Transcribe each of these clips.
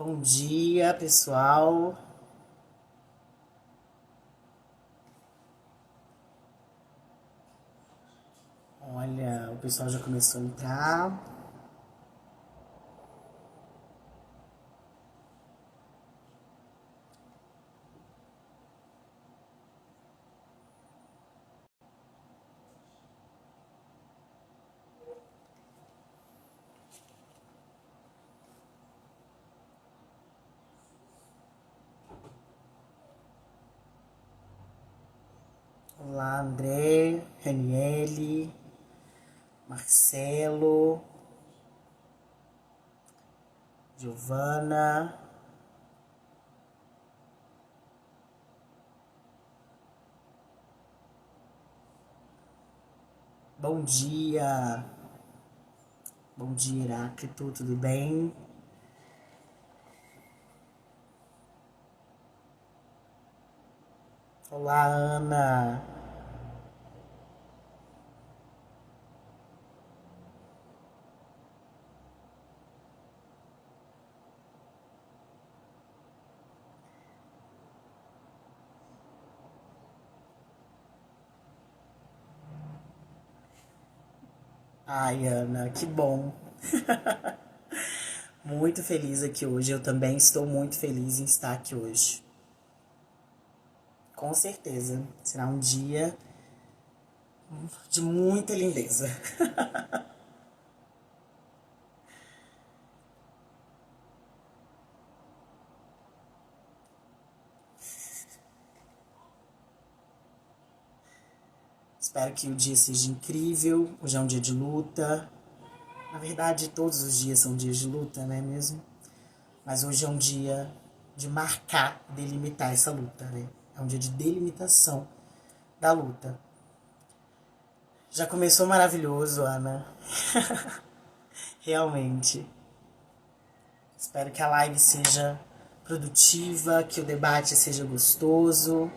Bom dia, pessoal. Olha, o pessoal já começou a entrar. Olá, André, Raniele, Marcelo, Giovana. Bom dia. Bom dia, Heráclito, tudo bem? Olá, Ana. Ai, Ana, que bom. Muito feliz aqui hoje. Eu também estou muito feliz em estar aqui hoje. Com certeza. Será um dia de muita lindeza. Espero que o dia seja incrível. Hoje é um dia de luta. Na verdade, todos os dias são dias de luta, não é mesmo? Mas hoje é um dia de marcar, delimitar essa luta, né? É um dia de delimitação da luta. Já começou maravilhoso, Ana. Realmente. Espero que a live seja produtiva, que o debate seja gostoso.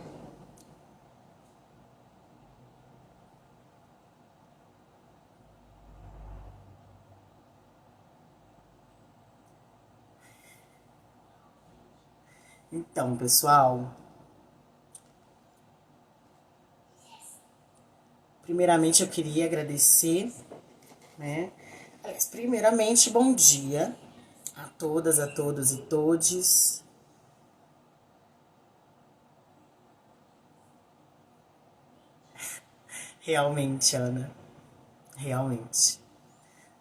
Então, pessoal, primeiramente eu queria agradecer, né? Primeiramente, bom dia a todas, a todos e todes. Realmente, Ana, realmente.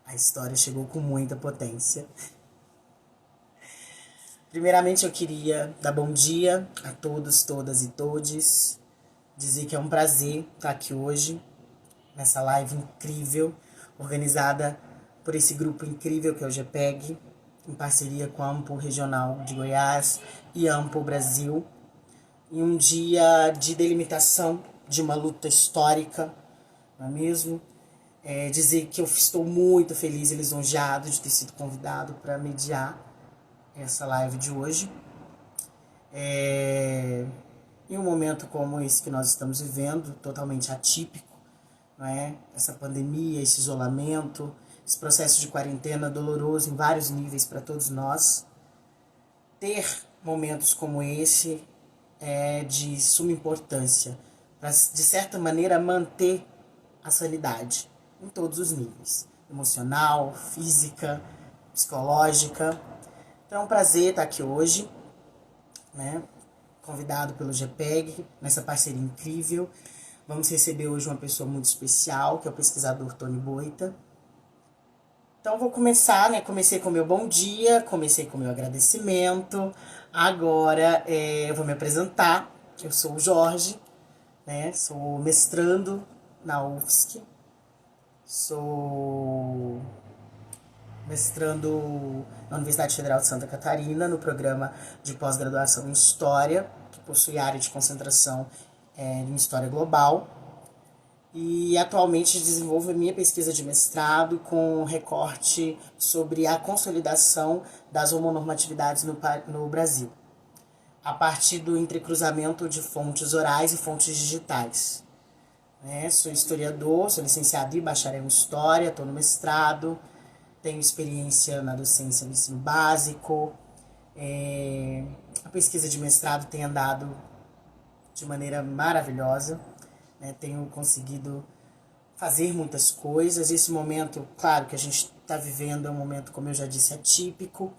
A história chegou com muita potência. Primeiramente, eu queria dar bom dia a todos, todas e todes. Dizer que é um prazer estar aqui hoje, nessa live incrível, organizada por esse grupo incrível que é o GPEG, em parceria com a AMPO Regional de Goiás e a AMPO Brasil, em um dia de delimitação de uma luta histórica, não é mesmo? Dizer que eu estou muito feliz e lisonjeado de ter sido convidado para mediar essa live de hoje. Em um momento como esse que nós estamos vivendo, totalmente atípico, não é? Essa pandemia, esse isolamento, esse processo de quarentena doloroso em vários níveis para todos nós. Ter momentos como esse é de suma importância para, de certa maneira, manter a sanidade em todos os níveis, emocional, física, psicológica. Então é um prazer estar aqui hoje, né? Convidado pelo GPEG, nessa parceria incrível. Vamos receber hoje uma pessoa muito especial, que é o pesquisador Tony Boita. Então vou começar, né? Comecei com o meu bom dia, comecei com o meu agradecimento. Agora eu vou me apresentar. Eu sou o Jorge, né? Sou mestrando na UFSC. Sou mestrando na Universidade Federal de Santa Catarina, no programa de pós-graduação em História, que possui área de concentração em História Global. E atualmente desenvolvo a minha pesquisa de mestrado com recorte sobre a consolidação das homonormatividades no Brasil, a partir do entrecruzamento de fontes orais e fontes digitais. Sou historiador, sou licenciado e bacharel em História, estou no mestrado, tenho experiência na docência no ensino básico, A pesquisa de mestrado tem andado de maneira maravilhosa, né? Tenho conseguido fazer muitas coisas. Esse momento, claro, que a gente está vivendo é um momento, como eu já disse, atípico,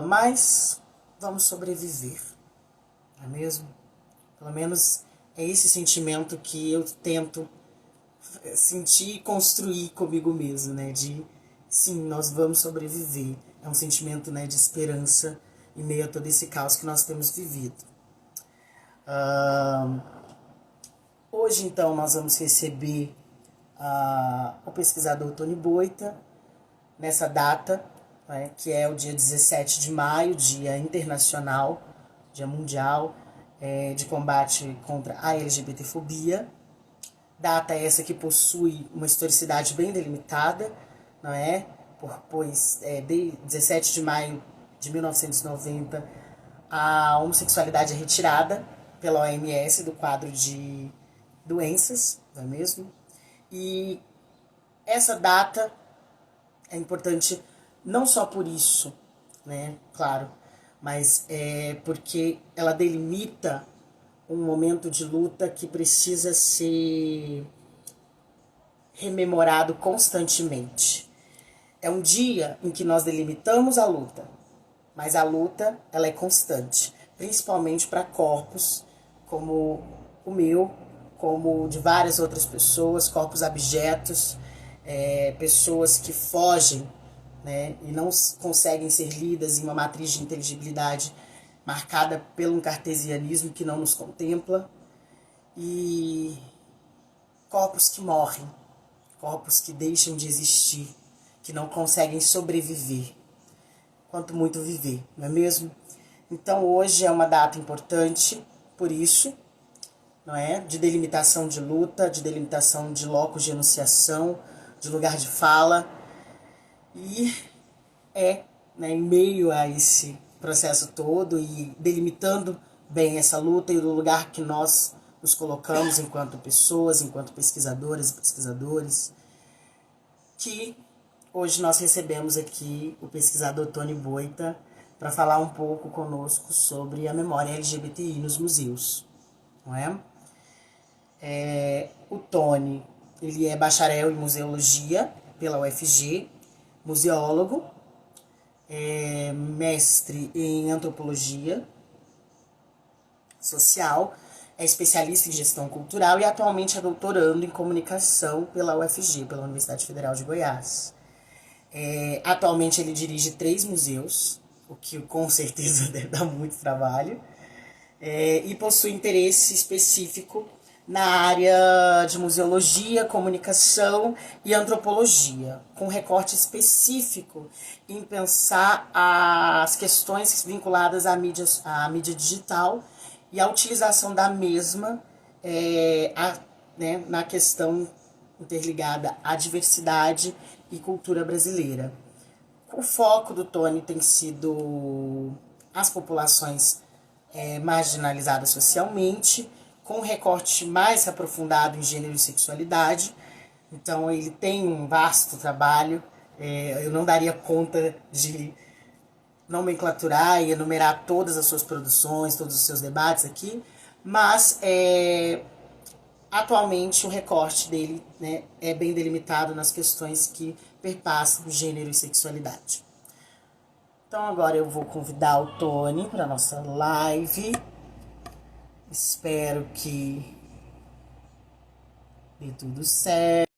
mas vamos sobreviver, não é mesmo? Pelo menos é esse sentimento que eu tento sentir e construir comigo mesmo, né? De, sim, nós vamos sobreviver. É um sentimento, né, de esperança em meio a todo esse caos que nós temos vivido. Hoje, então, nós vamos receber o pesquisador Tony Boita, nessa data, né, que é o dia 17 de maio, Dia Internacional, Dia Mundial de Combate contra a LGBTfobia. Data essa que possui uma historicidade bem delimitada, não é? Pois de 17 de maio de 1990, a homossexualidade é retirada pela OMS do quadro de doenças, não é mesmo? E essa data é importante não só por isso, né? Claro, mas porque ela delimita um momento de luta que precisa ser rememorado constantemente. É um dia em que nós delimitamos a luta, mas a luta ela é constante, principalmente para corpos como o meu, como de várias outras pessoas, corpos abjetos, pessoas que fogem, né, e não conseguem ser lidas em uma matriz de inteligibilidade marcada pelo um cartesianismo que não nos contempla, e corpos que morrem, corpos que deixam de existir, que não conseguem sobreviver, quanto muito viver, não é mesmo? Então hoje é uma data importante, por isso, não é? De delimitação de luta, de delimitação de locus de enunciação, de lugar de fala, e né, em meio a esse processo todo e delimitando bem essa luta e o lugar que nós nos colocamos enquanto pessoas, enquanto pesquisadoras e pesquisadores, que hoje nós recebemos aqui o pesquisador Tony Boita para falar um pouco conosco sobre a memória LGBTI nos museus, não é? O Tony, ele é bacharel em museologia pela UFG, museólogo, mestre em antropologia social, é especialista em gestão cultural e atualmente é doutorando em comunicação pela UFG, pela Universidade Federal de Goiás. Atualmente ele dirige 3 museus, o que com certeza deve dar muito trabalho, e possui interesse específico na área de museologia, comunicação e antropologia, com recorte específico em pensar as questões vinculadas à mídia digital e a utilização da mesma né, na questão interligada à diversidade e cultura brasileira. O foco do Tony tem sido as populações marginalizadas socialmente, com um recorte mais aprofundado em gênero e sexualidade. Então ele tem um vasto trabalho, eu não daria conta de nomenclaturar e enumerar todas as suas produções, todos os seus debates aqui, mas atualmente o recorte dele, né, é bem delimitado nas questões que perpassam gênero e sexualidade. Então agora eu vou convidar o Tony para a nossa live. Espero que dê tudo certo.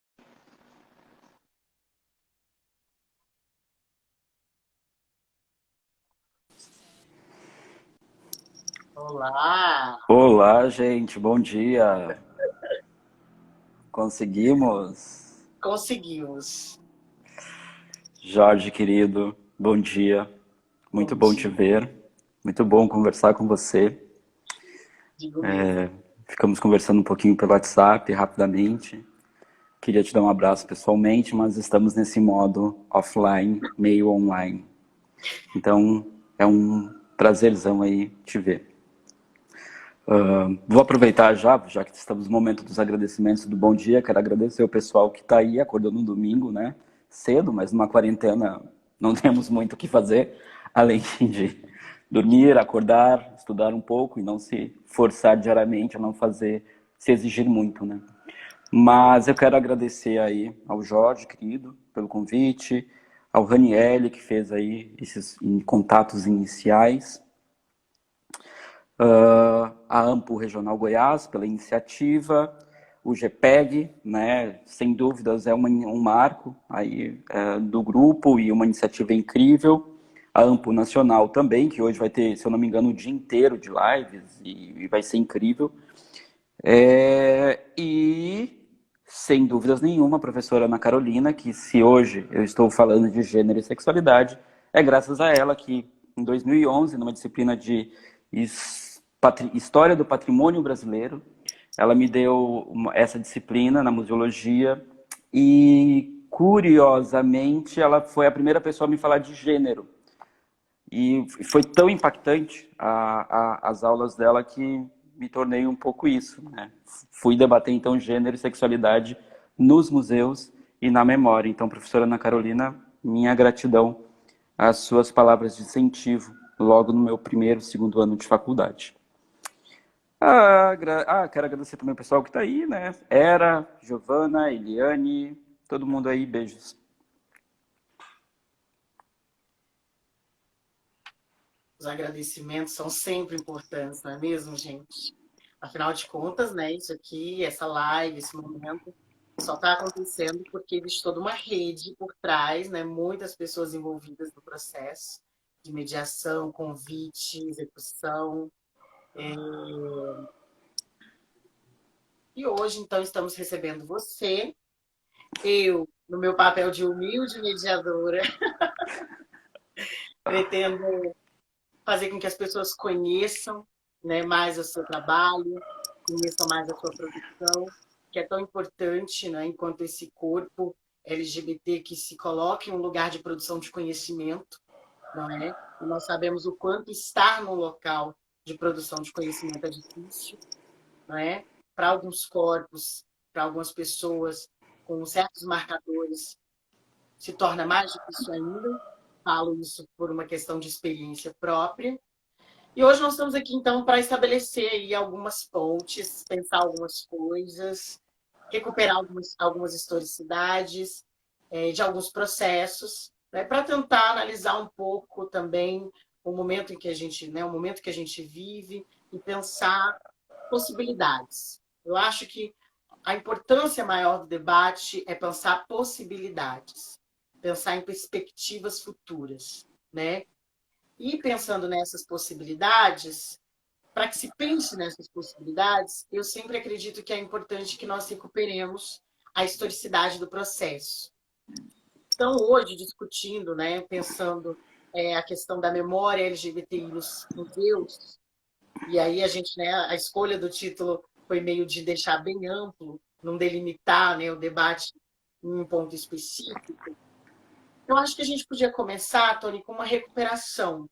Olá! Olá, gente, bom dia. Conseguimos? Conseguimos. Jorge, querido, bom dia. Muito bom te ver. Muito bom conversar com você. Ficamos conversando um pouquinho pelo WhatsApp, rapidamente. Queria te dar um abraço pessoalmente, mas estamos nesse modo offline, meio online. Então, é um prazerzão aí te ver. Vou aproveitar já que estamos no momento dos agradecimentos do bom dia. Quero agradecer o pessoal que está aí, acordou no domingo, né? Cedo, mas numa quarentena não temos muito o que fazer. além de dormir, acordar, estudar um pouco e não se forçar diariamente a não fazer, se exigir muito, né? Mas eu quero agradecer aí ao Jorge, querido, pelo convite, ao Raniele, que fez aí esses contatos iniciais, a AMPO Regional Goiás, pela iniciativa, o GPEG, né, sem dúvidas é um marco aí, do grupo e uma iniciativa incrível, a AMPO Nacional também, que hoje vai ter, se eu não me engano, o dia inteiro de lives e vai ser incrível. E, sem dúvidas nenhuma, a professora Ana Carolina, que se hoje eu estou falando de gênero e sexualidade, é graças a ela que, em 2011, numa disciplina de História do Patrimônio Brasileiro, ela me deu essa disciplina na museologia e, curiosamente, ela foi a primeira pessoa a me falar de gênero. E foi tão impactante as aulas dela que me tornei um pouco isso, né? Fui debater, então, gênero e sexualidade nos museus e na memória. Então, professora Ana Carolina, minha gratidão às suas palavras de incentivo logo no meu primeiro, segundo ano de faculdade. Quero agradecer também o pessoal que está aí, né? Era, Giovana, Eliane, todo mundo aí, beijos. Os agradecimentos são sempre importantes, não é mesmo, gente? Afinal de contas, né, isso aqui, essa live, esse momento, só está acontecendo porque existe toda uma rede por trás, né, muitas pessoas envolvidas no processo de mediação, convite, execução. E hoje, então, estamos recebendo você, eu, no meu papel de humilde mediadora, pretendo fazer com que as pessoas conheçam, né, mais o seu trabalho, conheçam mais a sua produção, que é tão importante, né, enquanto esse corpo LGBT que se coloca em um lugar de produção de conhecimento, não é? E nós sabemos o quanto estar no local de produção de conhecimento é difícil, não é? Para alguns corpos, para algumas pessoas com certos marcadores, se torna mais difícil ainda. Falo isso por uma questão de experiência própria. E hoje nós estamos aqui, então, para estabelecer aí algumas pontes, pensar algumas coisas, recuperar algumas historicidades de alguns processos, né, para tentar analisar um pouco também o momento em que a gente, né, o momento que a gente vive e pensar possibilidades. Eu acho que a importância maior do debate é pensar possibilidades, pensar em perspectivas futuras, né? E pensando nessas possibilidades, para que se pense nessas possibilidades, eu sempre acredito que é importante que nós recuperemos a historicidade do processo. Então, hoje, discutindo, né, pensando a questão da memória LGBTI nos museus, e aí a gente, né, a escolha do título foi meio de deixar bem amplo, não delimitar, né, o debate em um ponto específico. Eu acho que a gente podia começar, Tony, com uma recuperação,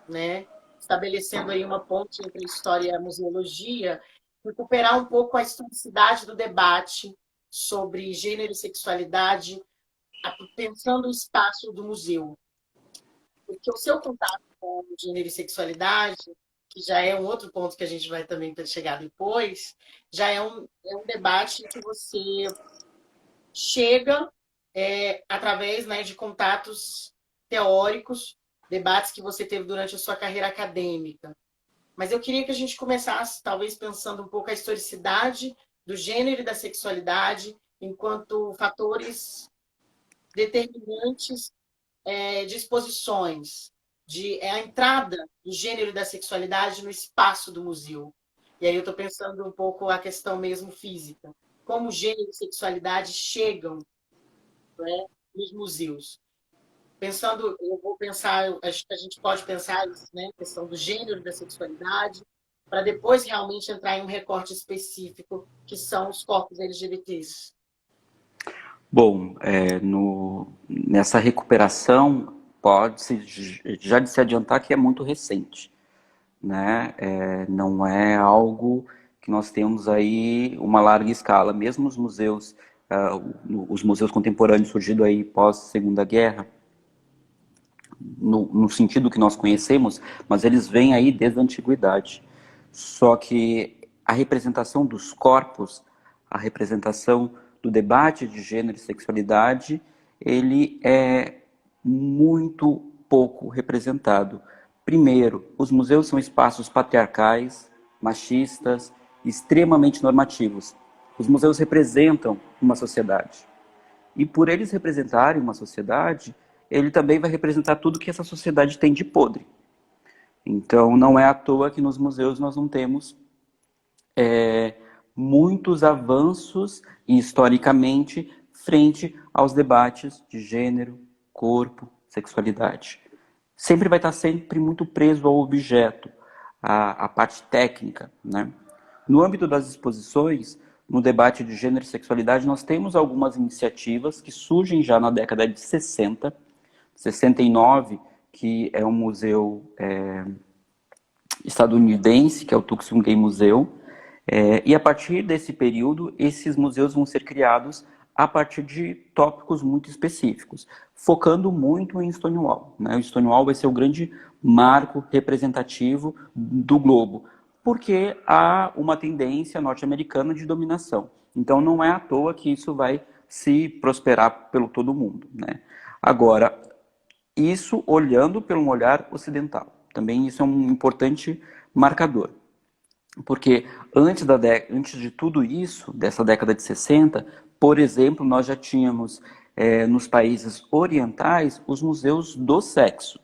né? Estabelecendo aí uma ponte entre história e a museologia, recuperar um pouco a historicidade do debate sobre gênero e sexualidade, pensando o espaço do museu. Porque o seu contato com gênero e sexualidade, que já é um outro ponto que a gente vai também chegar depois, já é um debate que você chega através, né, de contatos teóricos, debates que você teve durante a sua carreira acadêmica. Mas eu queria que a gente começasse, talvez, pensando um pouco a historicidade do gênero e da sexualidade enquanto fatores determinantes de exposições, de a entrada do gênero e da sexualidade no espaço do museu. E aí eu estou pensando um pouco a questão mesmo física. Como gênero e sexualidade chegam, né, nos museus. Pensando, eu vou pensar, acho que a gente pode pensar isso, né, questão do gênero, da sexualidade, para depois realmente entrar em um recorte específico, que são os corpos LGBTs. Bom, nessa recuperação, pode-se já de se adiantar que é muito recente, né? Não é algo que nós temos aí uma larga escala. Mesmo os museus contemporâneos surgidos aí pós Segunda Guerra, no sentido que nós conhecemos, mas eles vêm aí desde a antiguidade. Só que a representação dos corpos, a representação do debate de gênero e sexualidade, ele é muito pouco representado. Primeiro, os museus são espaços patriarcais, machistas, extremamente normativos. Os museus representam uma sociedade. E por eles representarem uma sociedade, ele também vai representar tudo que essa sociedade tem de podre. Então, não é à toa que nos museus nós não temos muitos avanços, historicamente, frente aos debates de gênero, corpo, sexualidade. Sempre vai estar sempre muito preso ao objeto, à parte técnica, né? No âmbito das exposições, no debate de gênero e sexualidade, nós temos algumas iniciativas que surgem já na década de 60, 69, que é um museu estadunidense, que é o Tuskegee Game Museum, e a partir desse período, esses museus vão ser criados a partir de tópicos muito específicos, focando muito em Stonewall, né? O Stonewall vai ser o grande marco representativo do globo, porque há uma tendência norte-americana de dominação. Então não é à toa que isso vai se prosperar pelo todo mundo, né? Agora, isso olhando pelo um olhar ocidental. Também isso é um importante marcador. Porque antes de tudo isso, dessa década de 60, por exemplo, nós já tínhamos nos países orientais os museus do sexo,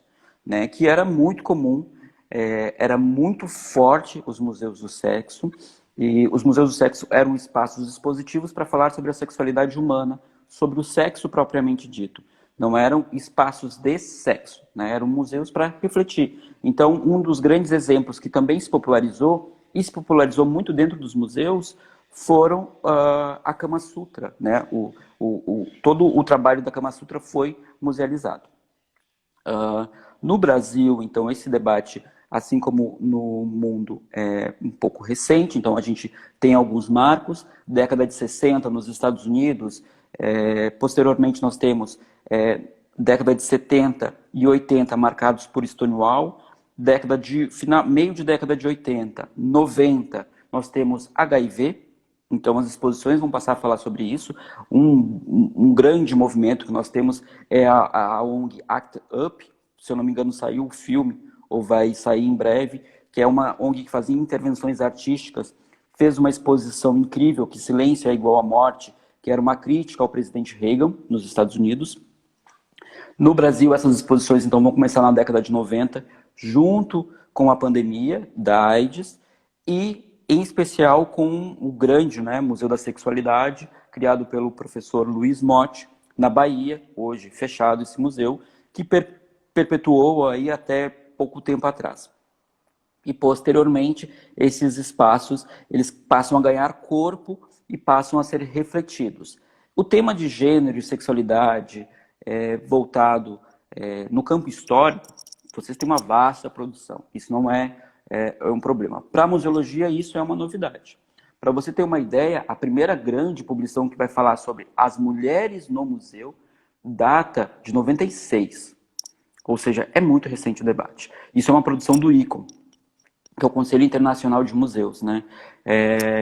né, que era muito comum, era muito forte os museus do sexo, e os museus do sexo eram espaços expositivos para falar sobre a sexualidade humana, sobre o sexo propriamente dito. Não eram espaços de sexo, né, eram museus para refletir. Então, um dos grandes exemplos que também se popularizou, e se popularizou muito dentro dos museus, foram a Kama Sutra, né? Todo o trabalho da Kama Sutra foi musealizado. No Brasil, então, esse debate, assim como no mundo, é um pouco recente, então a gente tem alguns marcos, década de 60 nos Estados Unidos, posteriormente nós temos década de 70 e 80 marcados por Stonewall, meio de década de 80, 90, nós temos HIV, então as exposições vão passar a falar sobre isso. Um grande movimento que nós temos é a ONG ACT UP, se eu não me engano saiu o filme, ou vai sair em breve, que é uma ONG que fazia intervenções artísticas, fez uma exposição incrível, que Silêncio é igual à morte, que era uma crítica ao presidente Reagan, nos Estados Unidos. No Brasil, essas exposições então vão começar na década de 90, junto com a pandemia da AIDS e, em especial, com o grande, né, Museu da Sexualidade, criado pelo professor Luiz Motti, na Bahia, hoje fechado esse museu, que perpetuou aí até pouco tempo atrás. E, posteriormente, esses espaços eles passam a ganhar corpo e passam a ser refletidos. O tema de gênero e sexualidade voltado no campo histórico, vocês têm uma vasta produção. Isso não é um problema. Para a museologia, isso é uma novidade. Para você ter uma ideia, a primeira grande publicação que vai falar sobre as mulheres no museu data de 96. Ou seja, é muito recente o debate. Isso é uma produção do ICOM, que é o Conselho Internacional de Museus, né?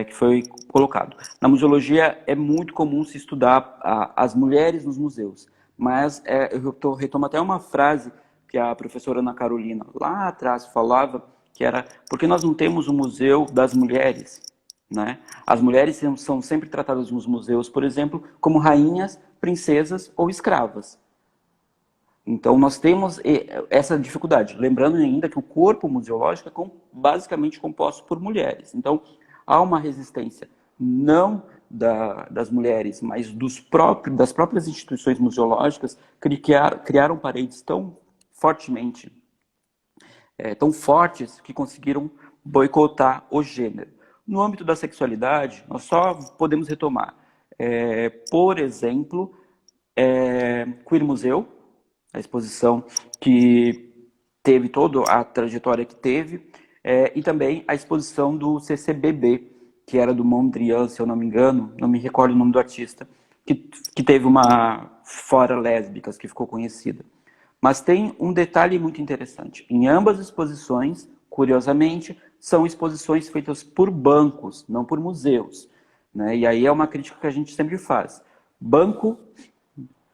Que foi colocado. Na museologia é muito comum se estudar as mulheres nos museus, mas eu retomo até uma frase que a professora Ana Carolina lá atrás falava, que era: por que nós não temos um museu das mulheres? Né? As mulheres são sempre tratadas nos museus, por exemplo, como rainhas, princesas ou escravas. Então, nós temos essa dificuldade. Lembrando ainda que o corpo museológico é basicamente composto por mulheres. Então, há uma resistência não das mulheres, mas das próprias instituições museológicas que criaram paredes tão fortemente, tão fortes, que conseguiram boicotar o gênero. No âmbito da sexualidade, nós só podemos retomar, por exemplo, Queer Museu, a exposição que teve toda a trajetória que teve, e também a exposição do CCBB, que era do Mondrian, se eu não me engano, não me recordo o nome do artista, que teve uma Fora Lésbicas, que ficou conhecida. Mas tem um detalhe muito interessante. Em ambas as exposições, curiosamente, são exposições feitas por bancos, não por museus, né? E aí é uma crítica que a gente sempre faz. Banco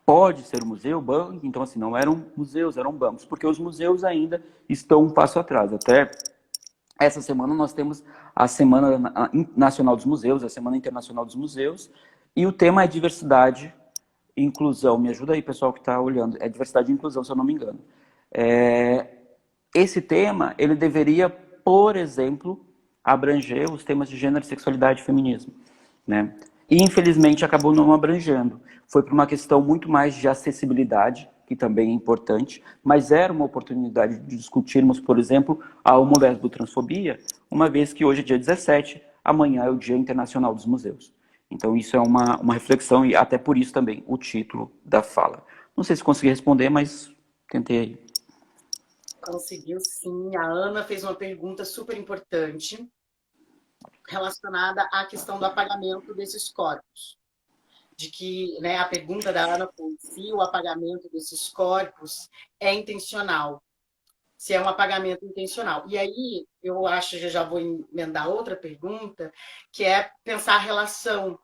pode ser um museu, banco, então assim, não eram museus, eram bancos, porque os museus ainda estão um passo atrás. Até essa semana nós temos a Semana Nacional dos Museus, a Semana Internacional dos Museus, e o tema é diversidade e inclusão. Me ajuda aí, pessoal que está olhando. É diversidade e inclusão, se eu não me engano. Esse tema, ele deveria, por exemplo, abranger os temas de gênero, sexualidade e feminismo, né? E, infelizmente, acabou não abrangendo. Foi por uma questão muito mais de acessibilidade, que também é importante, mas era uma oportunidade de discutirmos, por exemplo, a homolesbotransfobia, uma vez que hoje é dia 17, amanhã é o Dia Internacional dos Museus. Então, isso é uma reflexão, e até por isso também o título da fala. Não sei se consegui responder, mas tentei aí. Conseguiu sim. A Ana fez uma pergunta super importante relacionada à questão do apagamento desses corpos. De que, né, a pergunta da Ana foi se o apagamento desses corpos é intencional, se é um apagamento intencional. E aí, eu acho, já vou emendar outra pergunta, que é pensar a relação,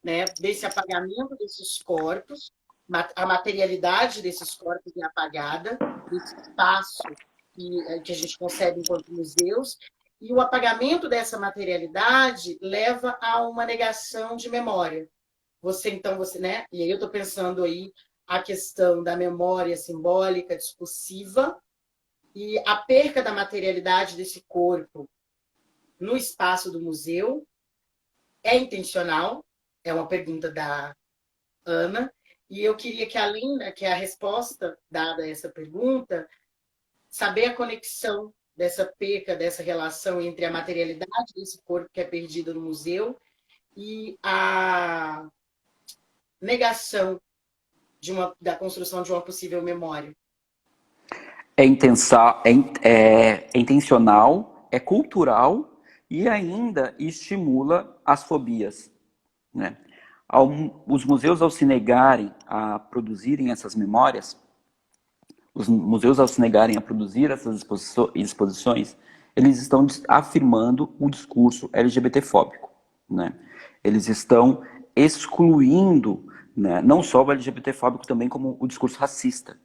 né, desse apagamento desses corpos, a materialidade desses corpos é apagada, desse espaço que a gente concebe enquanto museus, e o apagamento dessa materialidade leva a uma negação de memória. Você, né? E aí eu estou pensando aí a questão da memória simbólica, discursiva, e a perca da materialidade desse corpo no espaço do museu é intencional? É uma pergunta da Ana, e eu queria que, além que a resposta dada a essa pergunta, saber a conexão dessa perca, dessa relação entre a materialidade desse corpo que é perdido no museu e a negação da construção de uma possível memória. É intencional, é cultural e ainda estimula as fobias, né? Os museus, ao se negarem a produzirem essas memórias, os museus, ao se negarem a produzir essas exposições, eles estão afirmando o discurso LGBTfóbico, né? Eles estão excluindo, né, não só o LGBTfóbico, também como o discurso racista.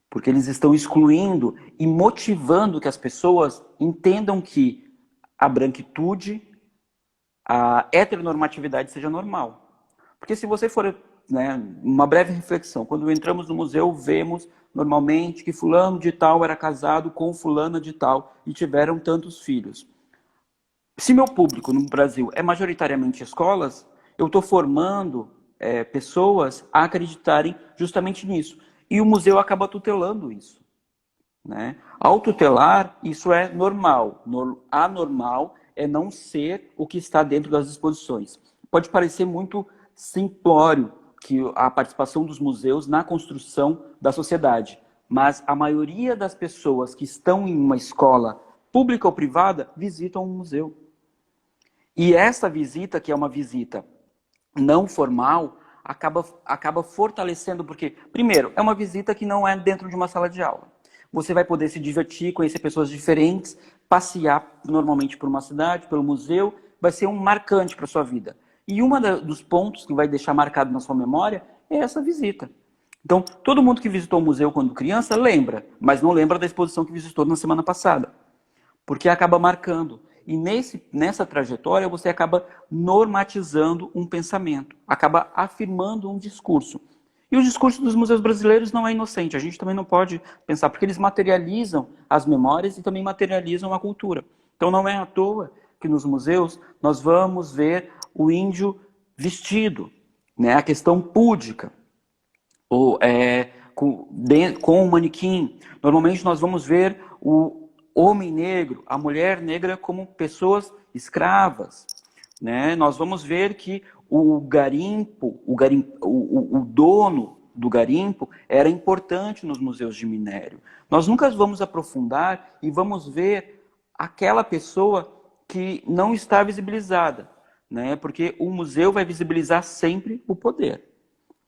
Porque eles estão excluindo e motivando que as pessoas entendam que a branquitude, a heteronormatividade seja normal. Porque se você for, né, uma breve reflexão, quando entramos no museu, vemos normalmente que fulano de tal era casado com fulana de tal e tiveram tantos filhos. Se meu público no Brasil é majoritariamente escolas, eu estou formando pessoas a acreditarem justamente nisso. E o museu acaba tutelando isso, né? Ao tutelar, isso é normal. Anormal é não ser o que está dentro das exposições. Pode parecer muito simplório que a participação dos museus na construção da sociedade, mas a maioria das pessoas que estão em uma escola pública ou privada visitam um museu. E essa visita, que é uma visita não formal, acaba fortalecendo, porque, primeiro, é uma visita que não é dentro de uma sala de aula. Você vai poder se divertir, conhecer pessoas diferentes, passear normalmente por uma cidade, pelo museu, vai ser um marcante para a sua vida. E um dos pontos que vai deixar marcado na sua memória é essa visita. Então, todo mundo que visitou o museu quando criança lembra, mas não lembra da exposição que visitou na semana passada, porque acaba marcando. E nessa trajetória você acaba normatizando um pensamento, acaba afirmando um discurso. E o discurso dos museus brasileiros não é inocente, a gente também não pode pensar, porque eles materializam as memórias e também materializam a cultura. Então não é à toa que nos museus nós vamos ver o índio vestido, né? A questão púdica, com o manequim. Normalmente nós vamos ver o homem negro, a mulher negra como pessoas escravas, né? Nós vamos ver que o dono do garimpo era importante nos museus de minério. Nós nunca vamos aprofundar e vamos ver aquela pessoa que não está visibilizada, né? Porque o museu vai visibilizar sempre o poder.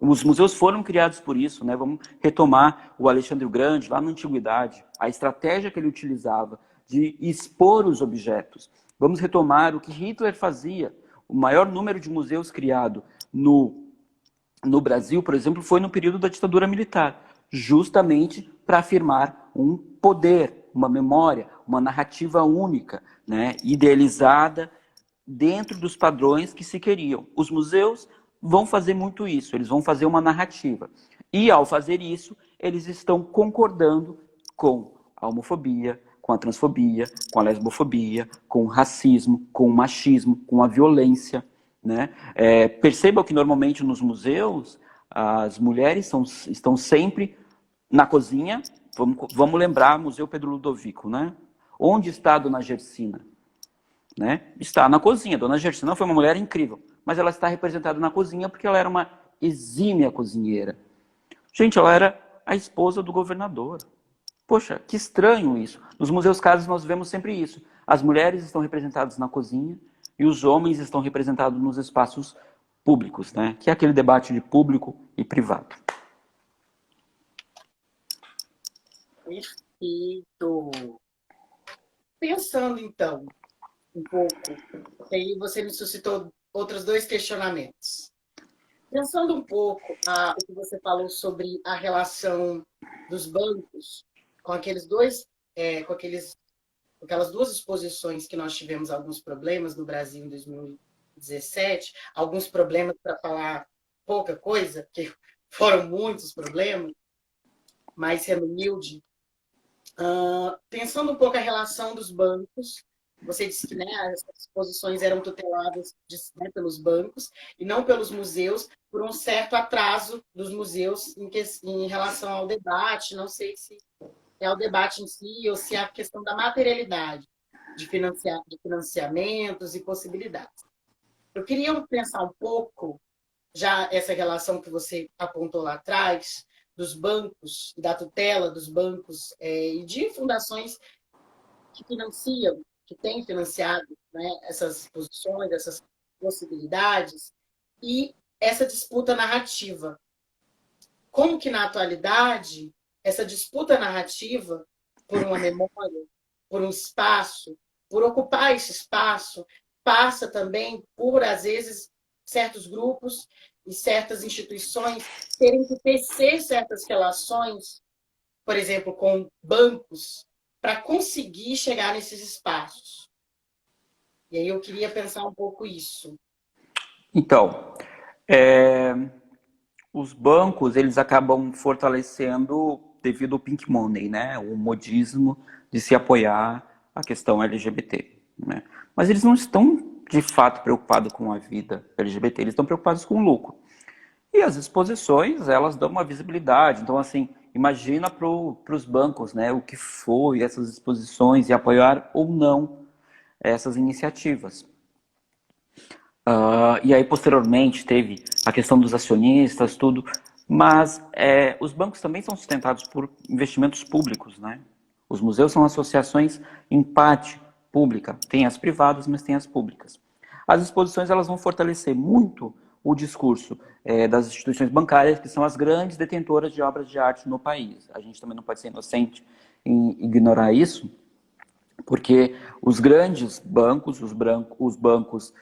Os museus foram criados por isso, né? Vamos retomar o Alexandre o Grande, lá na Antiguidade, a estratégia que ele utilizava de expor os objetos. Vamos retomar o que Hitler fazia. O maior número de museus criado no Brasil, por exemplo, foi no período da ditadura militar, justamente para afirmar um poder, uma memória, uma narrativa única, né? Idealizada dentro dos padrões que se queriam. Os museus vão fazer muito isso, eles vão fazer uma narrativa. E, ao fazer isso, eles estão concordando com a homofobia, com a transfobia, com a lesbofobia, com o racismo, com o machismo, com a violência, né? Percebam que, normalmente, nos museus, as mulheres estão sempre na cozinha. Vamos lembrar Museu Pedro Ludovico, né? Onde está a Dona Gersina? Né? Está na cozinha. Dona Gersina foi uma mulher incrível, mas ela está representada na cozinha porque ela era uma exímia cozinheira. Gente, ela era a esposa do governador. Poxa, que estranho isso. Nos museus caros nós vemos sempre isso. As mulheres estão representadas na cozinha e os homens estão representados nos espaços públicos, né? Que é aquele debate de público e privado. Perfeito. Pensando, então, um pouco, aí você me suscitou outros dois questionamentos. Pensando um pouco o que você falou sobre a relação dos bancos com aqueles dois, com aquelas duas exposições que nós tivemos alguns problemas no Brasil em 2017, alguns problemas para falar pouca coisa, porque foram muitos problemas, mas sendo humilde. Pensando um pouco a relação dos bancos, você disse que, né, as exposições eram tuteladas pelos bancos e não pelos museus, por um certo atraso dos museus em relação ao debate. Não sei se é o debate em si ou se é a questão da materialidade de financiamentos e possibilidades. Eu queria pensar um pouco, já essa relação que você apontou lá atrás, dos bancos, da tutela dos bancos e de fundações que financiam, que têm financiado, né, essas posições, essas possibilidades, e essa disputa narrativa. Como que, na atualidade, essa disputa narrativa por uma memória, por um espaço, por ocupar esse espaço, passa também por, às vezes, certos grupos e certas instituições terem que tecer certas relações, por exemplo, com bancos, para conseguir chegar nesses espaços. E aí eu queria pensar um pouco isso. Então, os bancos, eles acabam fortalecendo devido ao pink money, né? O modismo de se apoiar a questão LGBT, né? Mas eles não estão, de fato, preocupados com a vida LGBT, eles estão preocupados com o lucro. E as exposições, elas dão uma visibilidade. Então, assim, imagina para os bancos, né, o que foi essas exposições e apoiar ou não essas iniciativas. E aí, posteriormente, teve a questão dos acionistas, tudo. Mas os bancos também são sustentados por investimentos públicos, né? Os museus são associações em parte pública. Tem as privadas, mas tem as públicas. As exposições, elas vão fortalecer muito o discurso das instituições bancárias, que são as grandes detentoras de obras de arte no país. A gente também não pode ser inocente em ignorar isso, porque os grandes bancos, os bancos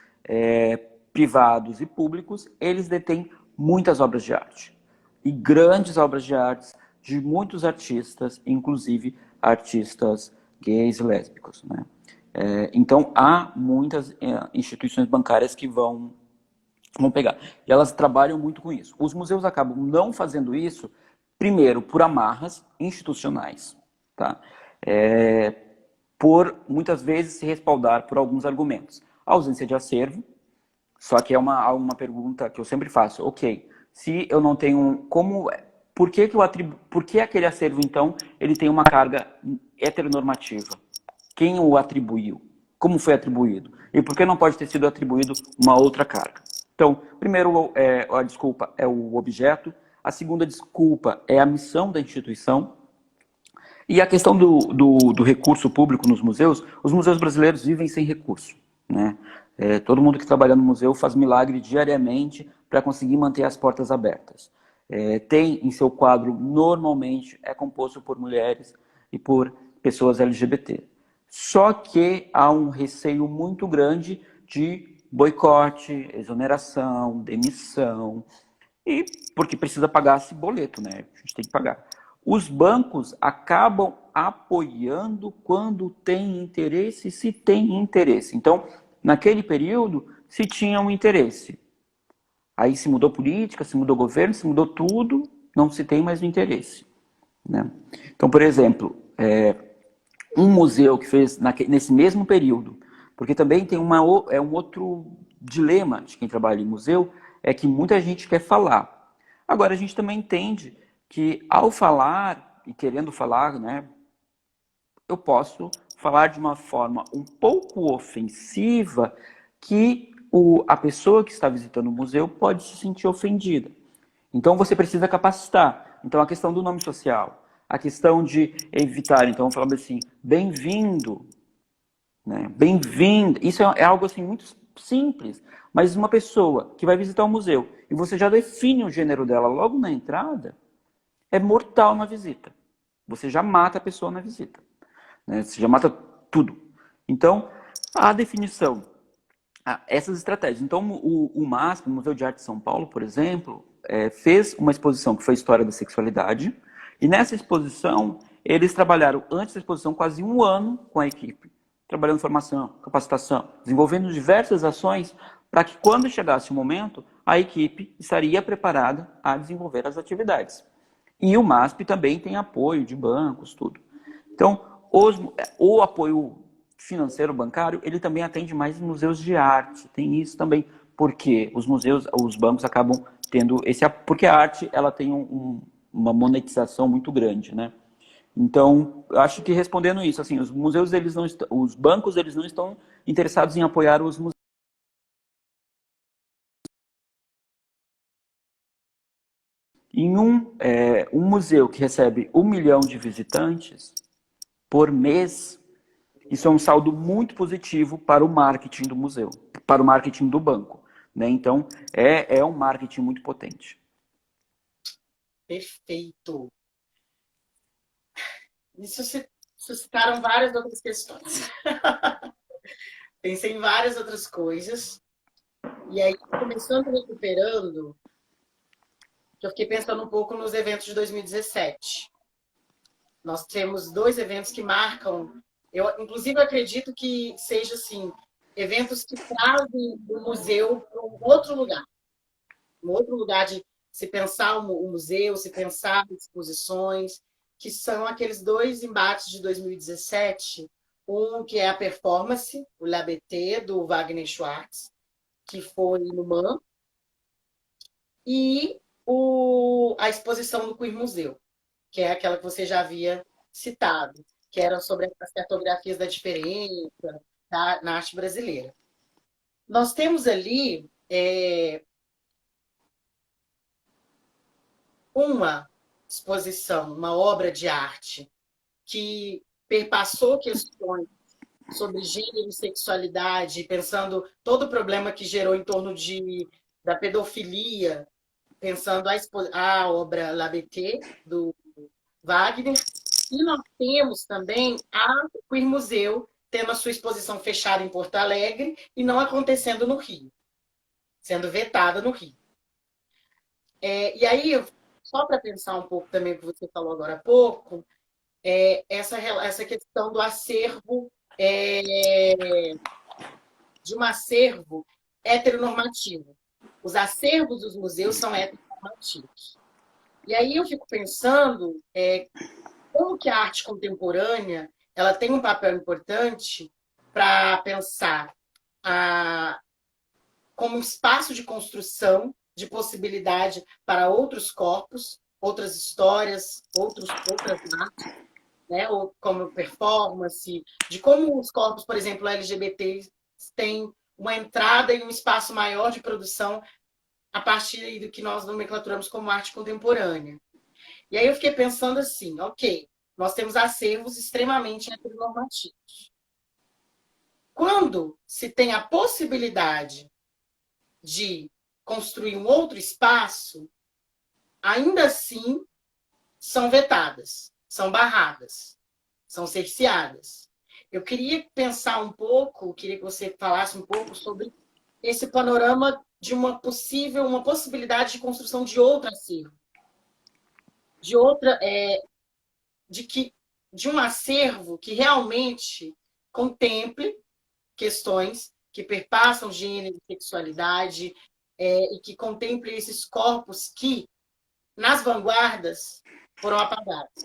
privados e públicos, eles detêm muitas obras de arte. E grandes obras de arte de muitos artistas, inclusive artistas gays e lésbicos, né? Então, há muitas instituições bancárias que vão pegar. E elas trabalham muito com isso. Os museus acabam não fazendo isso, primeiro, por amarras institucionais, tá? Por, muitas vezes, se respaldar por alguns argumentos. A ausência de acervo, só que é uma pergunta que eu sempre faço. Ok, se eu não tenho... Por que aquele acervo, então, ele tem uma carga heteronormativa? Quem o atribuiu? Como foi atribuído? E por que não pode ter sido atribuído uma outra carga? Então, primeiro, a desculpa é o objeto. A segunda desculpa é a missão da instituição. E a questão do recurso público nos museus, os museus brasileiros vivem sem recurso, né? Todo mundo que trabalha no museu faz milagre diariamente para conseguir manter as portas abertas. Tem em seu quadro, normalmente, é composto por mulheres e por pessoas LGBT. Só que há um receio muito grande de boicote, exoneração, demissão, e porque precisa pagar esse boleto, né? A gente tem que pagar. Os bancos acabam apoiando quando tem interesse, se tem interesse. Então, naquele período, se tinha um interesse. Aí se mudou política, se mudou governo, se mudou tudo, não se tem mais o interesse, né? Então, por exemplo, um museu que fez nesse mesmo período, porque também tem um outro dilema de quem trabalha em museu, é que muita gente quer falar. Agora, a gente também entende que ao falar, e querendo falar, né, eu posso falar de uma forma um pouco ofensiva que a pessoa que está visitando o museu pode se sentir ofendida. Então, você precisa capacitar. Então, a questão do nome social, a questão de evitar, então, vamos falar assim, bem-vindo, né? Bem-vindo. Isso é algo assim muito simples, mas uma pessoa que vai visitar o museu e você já define o gênero dela logo na entrada, é mortal na visita. Você já mata a pessoa na visita, né? Você já mata tudo. Então, a definição, essas estratégias. Então, o MASP, o Museu de Arte de São Paulo, por exemplo, fez uma exposição que foi História da Sexualidade, e nessa exposição, eles trabalharam, antes da exposição, quase um ano com a equipe, trabalhando formação, capacitação, desenvolvendo diversas ações para que, quando chegasse o momento, a equipe estaria preparada a desenvolver as atividades. E o MASP também tem apoio de bancos, tudo. Então, o apoio financeiro bancário, ele também atende mais em museus de arte. Tem isso também, porque os bancos acabam tendo esse apoio, porque a arte, ela tem uma monetização muito grande, né? Então, eu acho que respondendo isso, assim, os bancos, eles não estão interessados em apoiar os museus. Em um museu que recebe 1 milhão de visitantes por mês, isso é um saldo muito positivo para o marketing do museu, para o marketing do banco, né? Então, é um marketing muito potente. Perfeito. Isso suscitaram várias outras questões. Pensei em várias outras coisas. E aí, começando recuperando, eu fiquei pensando um pouco nos eventos de 2017. Nós temos dois eventos que marcam. Eu, inclusive, acredito que seja assim, eventos que trazem o museu para um outro lugar de se pensar o museu, se pensar exposições, que são aqueles dois embates de 2017, um que é a performance, o L'ABT, do Wagner Schwartz, que foi no MAN, e a exposição do Queer Museu, que é aquela que você já havia citado, que era sobre as cartografias da diferença na arte brasileira. Nós temos ali uma exposição, uma obra de arte que perpassou questões sobre gênero e sexualidade, pensando todo o problema que gerou em torno da pedofilia, pensando a obra L'ABT, do Wagner. E nós temos também o Queer Museu, tendo a sua exposição fechada em Porto Alegre e não acontecendo no Rio, sendo vetada no Rio. E aí, só para pensar um pouco também o que você falou agora há pouco, essa questão do acervo, de um acervo heteronormativo. Os acervos dos museus são heteronormativos. E aí eu fico pensando como que a arte contemporânea ela tem um papel importante para pensar como um espaço de construção, de possibilidade para outros corpos, outras histórias, outras artes, né? Ou como performance, de como os corpos, por exemplo, LGBT têm uma entrada e um espaço maior de produção a partir do que nós nomenclaturamos como arte contemporânea. E aí eu fiquei pensando assim, ok, nós temos acervos extremamente heteronormativos. Quando se tem a possibilidade de construir um outro espaço, ainda assim são vetadas, são barradas, são cerceadas. Eu queria pensar um pouco, queria que você falasse um pouco sobre esse panorama de uma possibilidade de construção de outro acervo, de outra, de um acervo que realmente contemple questões que perpassam gênero e sexualidade, e que contemple esses corpos que, nas vanguardas, foram apagados.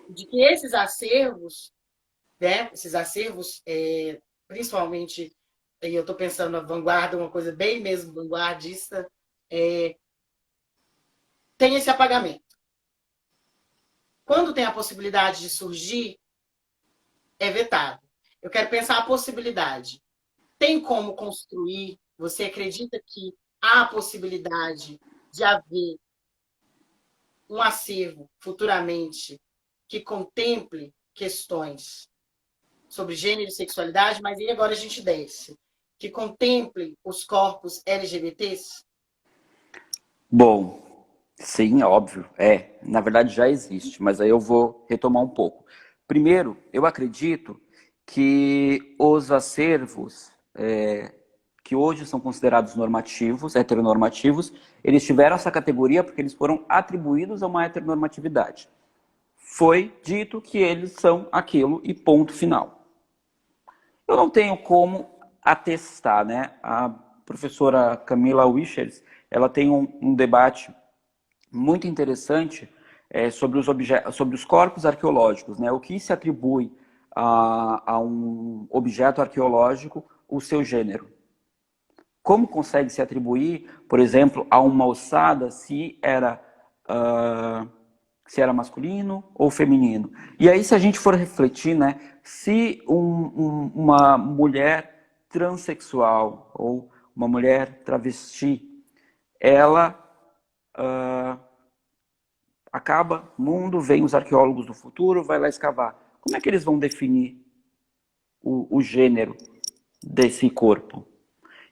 De que esses acervos, né, principalmente, e eu estou pensando na vanguarda, uma coisa bem mesmo vanguardista, tem esse apagamento. Quando tem a possibilidade de surgir, é vetado. Eu quero pensar a possibilidade. Tem como construir? Você acredita que há a possibilidade de haver um acervo futuramente que contemple questões sobre gênero e sexualidade, mas aí agora a gente desce, que contemple os corpos LGBTs? Bom, sim, óbvio, na verdade já existe, mas aí eu vou retomar um pouco. Primeiro, eu acredito que os acervos que hoje são considerados normativos, heteronormativos, eles tiveram essa categoria porque eles foram atribuídos a uma heteronormatividade. Foi dito que eles são aquilo e ponto final. Eu não tenho como atestar, né? A professora Camila Wichers, ela tem um debate muito interessante sobre os corpos arqueológicos, né? O que se atribui a um objeto arqueológico o seu gênero. Como consegue se atribuir, por exemplo, a uma ossada se era masculino ou feminino? E aí, se a gente for refletir, né, se uma mulher transexual ou uma mulher travesti, ela acaba mundo, vem os arqueólogos do futuro, vai lá escavar. Como é que eles vão definir o gênero desse corpo?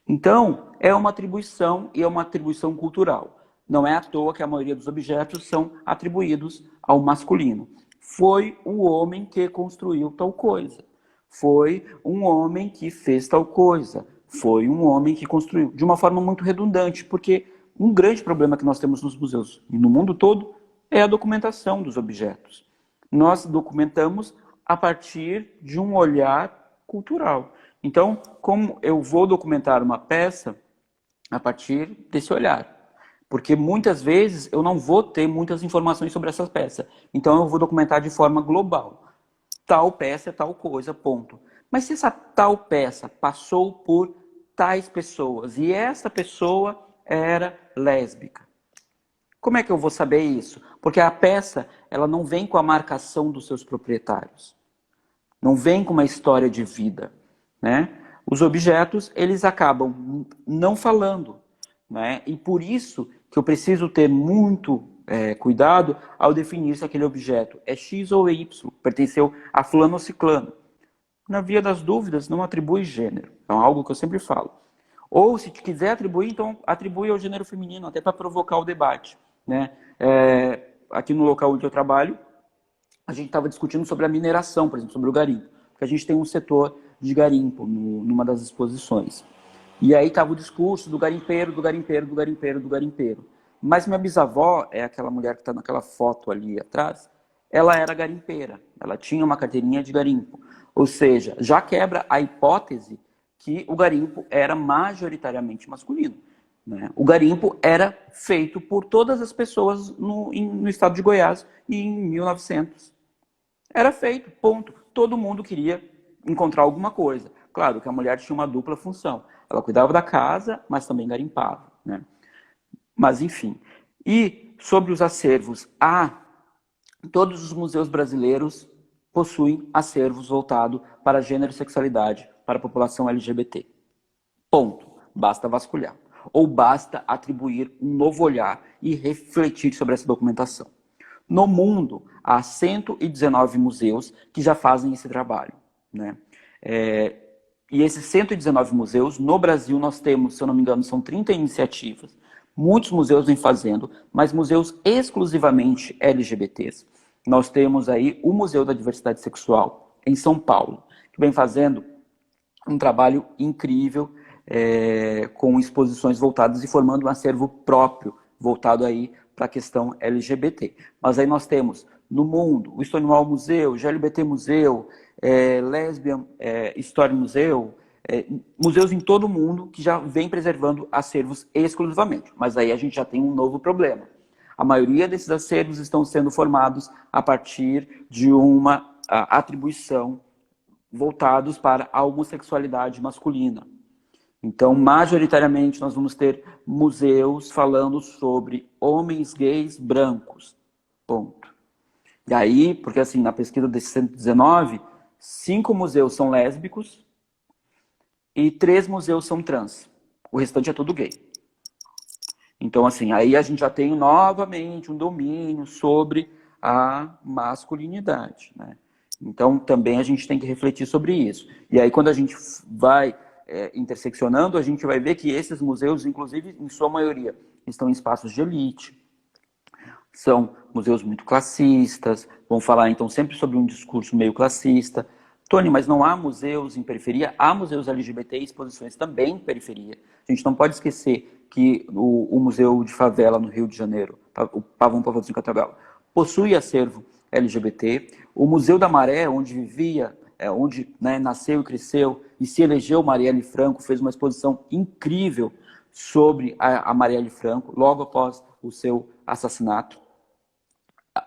Então, é uma atribuição e é uma atribuição cultural. Não é à toa que a maioria dos objetos são atribuídos ao masculino. Foi o homem que construiu tal coisa. Foi um homem que fez tal coisa. Foi um homem que construiu. De uma forma muito redundante, porque um grande problema que nós temos nos museus e no mundo todo é a documentação dos objetos. Nós documentamos a partir de um olhar cultural. Então, como eu vou documentar uma peça a partir desse olhar? Porque muitas vezes eu não vou ter muitas informações sobre essa peça. Então eu vou documentar de forma global. Tal peça é tal coisa, ponto. Mas se essa tal peça passou por tais pessoas e essa pessoa era lésbica, como é que eu vou saber isso? Porque a peça ela não vem com a marcação dos seus proprietários. Não vem com uma história de vida. Né? Os objetos, eles acabam não falando. Né? E por isso que eu preciso ter muito cuidado ao definir se aquele objeto é X ou é Y, pertenceu a fulano ou ciclano. Na via das dúvidas, não atribui gênero. É algo que eu sempre falo. Ou, se quiser atribuir, então atribui ao gênero feminino, até para provocar o debate. Né? Aqui no local onde eu trabalho, a gente estava discutindo sobre a mineração, por exemplo, sobre o garimpo. Porque a gente tem um setor de garimpo numa das exposições. E aí estava o discurso do garimpeiro, do garimpeiro, do garimpeiro, do garimpeiro. Mas minha bisavó, é aquela mulher que está naquela foto ali atrás, ela era garimpeira. Ela tinha uma carteirinha de garimpo. Ou seja, já quebra a hipótese que o garimpo era majoritariamente masculino. Né? O garimpo era feito por todas as pessoas no estado de Goiás em 1900. Era feito, ponto. Todo mundo queria encontrar alguma coisa. Claro que a mulher tinha uma dupla função. Ela cuidava da casa, mas também garimpava. Né? Mas, enfim. E sobre os acervos, todos os museus brasileiros possuem acervos voltados para gênero e sexualidade, para a população LGBT. Ponto. Basta vasculhar. Ou basta atribuir um novo olhar e refletir sobre essa documentação. No mundo, há 119 museus que já fazem esse trabalho. Né? E esses 119 museus, no Brasil nós temos, se eu não me engano, são 30 iniciativas. Muitos museus vêm fazendo, mas museus exclusivamente LGBTs. Nós temos aí o Museu da Diversidade Sexual, em São Paulo, que vem fazendo um trabalho incrível, com exposições voltadas e formando um acervo próprio, voltado aí para a questão LGBT. Mas aí nós temos, no mundo, o Stonewall Museu, o GLBT Museu, Lesbian Story Museu, museus em todo o mundo que já vem preservando acervos exclusivamente. Mas aí a gente já tem um novo problema. A maioria desses acervos estão sendo formados a partir de uma atribuição voltados para a homossexualidade masculina. Então, majoritariamente, nós vamos ter museus falando sobre homens gays brancos. Ponto. E aí, porque assim, na pesquisa desses 119, 5 museus são lésbicos e 3 museus são trans. O restante é tudo gay. Então, assim, aí a gente já tem novamente um domínio sobre a masculinidade, né? Então, também a gente tem que refletir sobre isso. E aí, quando a gente vai interseccionando, a gente vai ver que esses museus, inclusive, em sua maioria, estão em espaços de elite. São museus muito classistas, vão falar, então, sempre sobre um discurso meio classista. Tony, mas não há museus em periferia? Há museus LGBT e exposições também em periferia. A gente não pode esquecer que o Museu de Favela, no Rio de Janeiro, o Pavão Pavãozinho Catavela, possui acervo LGBT. O Museu da Maré, onde vivia, onde nasceu e cresceu e se elegeu Marielle Franco, fez uma exposição incrível sobre a Marielle Franco, logo após o seu assassinato.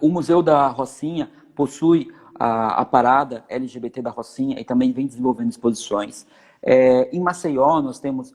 O Museu da Rocinha possui a parada LGBT da Rocinha e também vem desenvolvendo exposições. Em Maceió, nós temos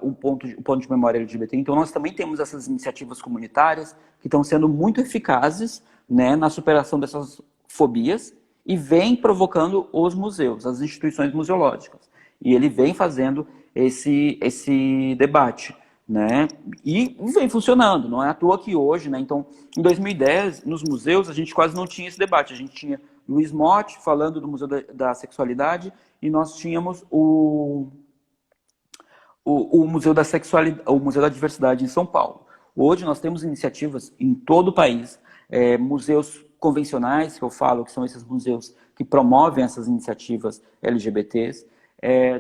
um ponto de memória LGBT. Então, nós também temos essas iniciativas comunitárias que estão sendo muito eficazes, né, na superação dessas fobias e vem provocando os museus, as instituições museológicas. E ele vem fazendo esse debate, né? E vem funcionando, não é à toa que hoje, né? Então, em 2010, nos museus, a gente quase não tinha esse debate. A gente tinha Luiz Motti falando do Museu da Sexualidade e nós tínhamos o Museu da Sexualidade, o Museu da Diversidade em São Paulo. Hoje nós temos iniciativas em todo o país, museus convencionais, que eu falo, que são esses museus que promovem essas iniciativas LGBTs.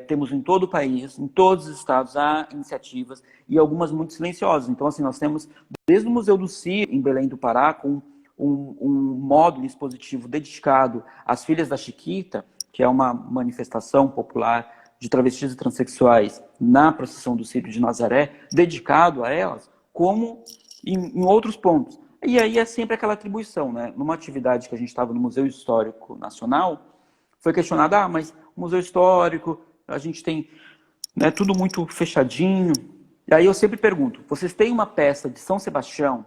Temos em todo o país, em todos os estados, há iniciativas e algumas muito silenciosas. Então, assim, nós temos desde o Museu do CIR, em Belém do Pará, com um módulo expositivo dedicado às Filhas da Chiquita, que é uma manifestação popular de travestis e transexuais na procissão do Círio de Nazaré, dedicado a elas, como em outros pontos. E aí é sempre aquela atribuição, né? Numa atividade que a gente estava no Museu Histórico Nacional, foi questionado, mas o Museu Histórico, a gente tem, né, tudo muito fechadinho. E aí eu sempre pergunto, vocês têm uma peça de São Sebastião?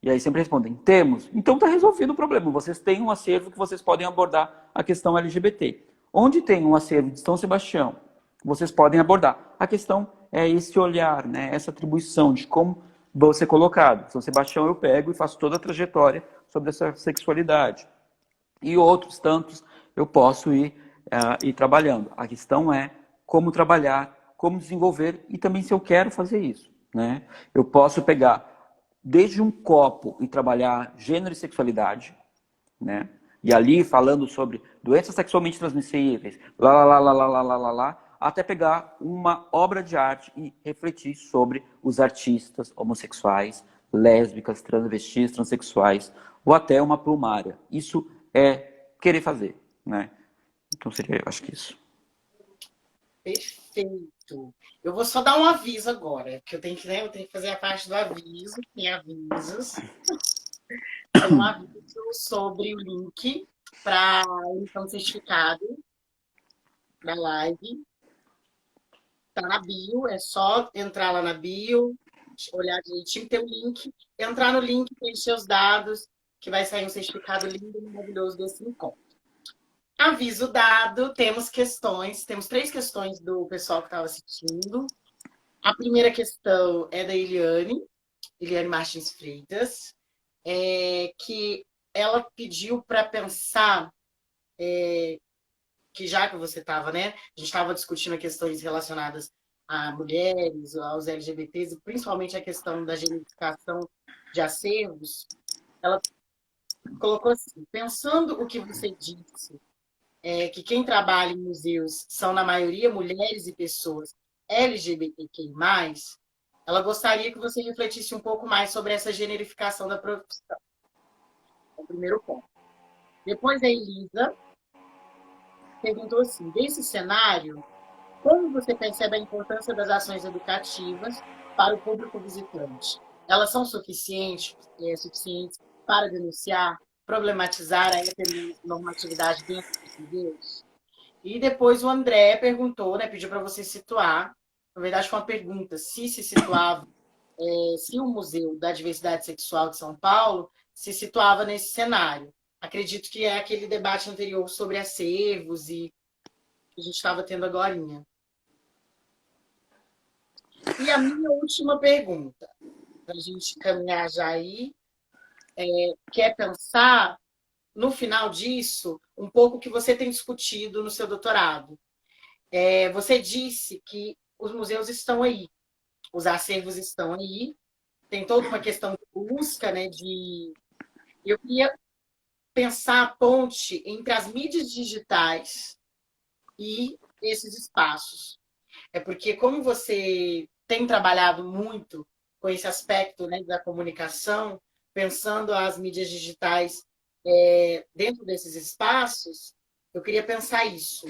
E aí sempre respondem, temos. Então está resolvido o problema, vocês têm um acervo que vocês podem abordar a questão LGBT. Onde tem um acervo de São Sebastião, vocês podem abordar. A questão é esse olhar, né, essa atribuição de como vou ser colocado. São Sebastião eu pego e faço toda a trajetória sobre essa sexualidade. E outros tantos eu posso ir trabalhando. A questão é como trabalhar, como desenvolver e também se eu quero fazer isso, né? Eu posso pegar desde um copo e trabalhar gênero e sexualidade, né? E ali falando sobre doenças sexualmente transmissíveis, até pegar uma obra de arte e refletir sobre os artistas homossexuais, lésbicas, transvestis, transexuais, ou até uma plumária. Isso é querer fazer, né? Então seria, eu acho que isso. Perfeito. Eu vou só dar um aviso agora, que eu tenho que, eu tenho que fazer a parte do aviso, tem avisos. Tem um aviso sobre o link para emissão certificado da live. Tá na bio, é só entrar lá na bio, olhar direitinho, tem o link, entrar no link, preencher os dados, que vai sair um certificado lindo e maravilhoso desse encontro. Aviso dado, temos questões, temos 3 questões do pessoal que estava assistindo. A primeira questão é da Eliane Martins Freitas, que ela pediu para pensar que já que você estava, né, a gente estava discutindo questões relacionadas a mulheres, aos LGBTs, e principalmente a questão da genificação de acervos, ela colocou assim, pensando o que você disse, que quem trabalha em museus são, na maioria, mulheres e pessoas LGBTQI+, ela gostaria que você refletisse um pouco mais sobre essa generificação da profissão. É o primeiro ponto. Depois a Elisa perguntou assim, desse cenário, como você percebe a importância das ações educativas para o público visitante? Elas são suficientes para denunciar, problematizar a heteronormatividade dentro dos museus? E depois o André perguntou, né, pediu para você situar, na verdade foi uma pergunta, se situava, se o Museu da Diversidade Sexual de São Paulo se situava nesse cenário. Acredito que é aquele debate anterior sobre acervos e que a gente estava tendo agorinha. E a minha última pergunta, para a gente caminhar já aí, quer pensar, no final disso, um pouco o que você tem discutido no seu doutorado. Você disse que os museus estão aí, os acervos estão aí, tem toda uma questão de busca, né, eu queria pensar a ponte entre as mídias digitais e esses espaços. É porque, como você tem trabalhado muito com esse aspecto, né, da comunicação, pensando as mídias digitais dentro desses espaços, eu queria pensar isso,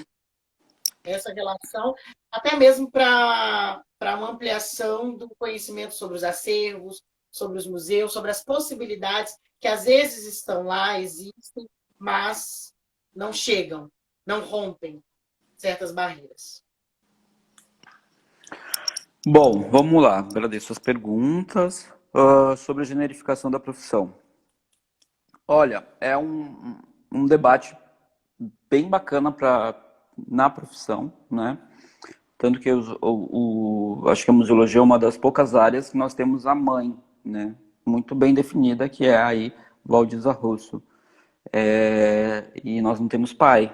essa relação, até mesmo para uma ampliação do conhecimento sobre os acervos, sobre os museus, sobre as possibilidades que às vezes estão lá, existem, mas não chegam, não rompem certas barreiras. Bom, vamos lá. Agradeço as perguntas sobre a generificação da profissão. Olha, é um debate bem bacana na profissão, né? Tanto que acho que a museologia é uma das poucas áreas que nós temos a mãe, né? Muito bem definida, que é aí Valdiza Russo. E nós não temos pai.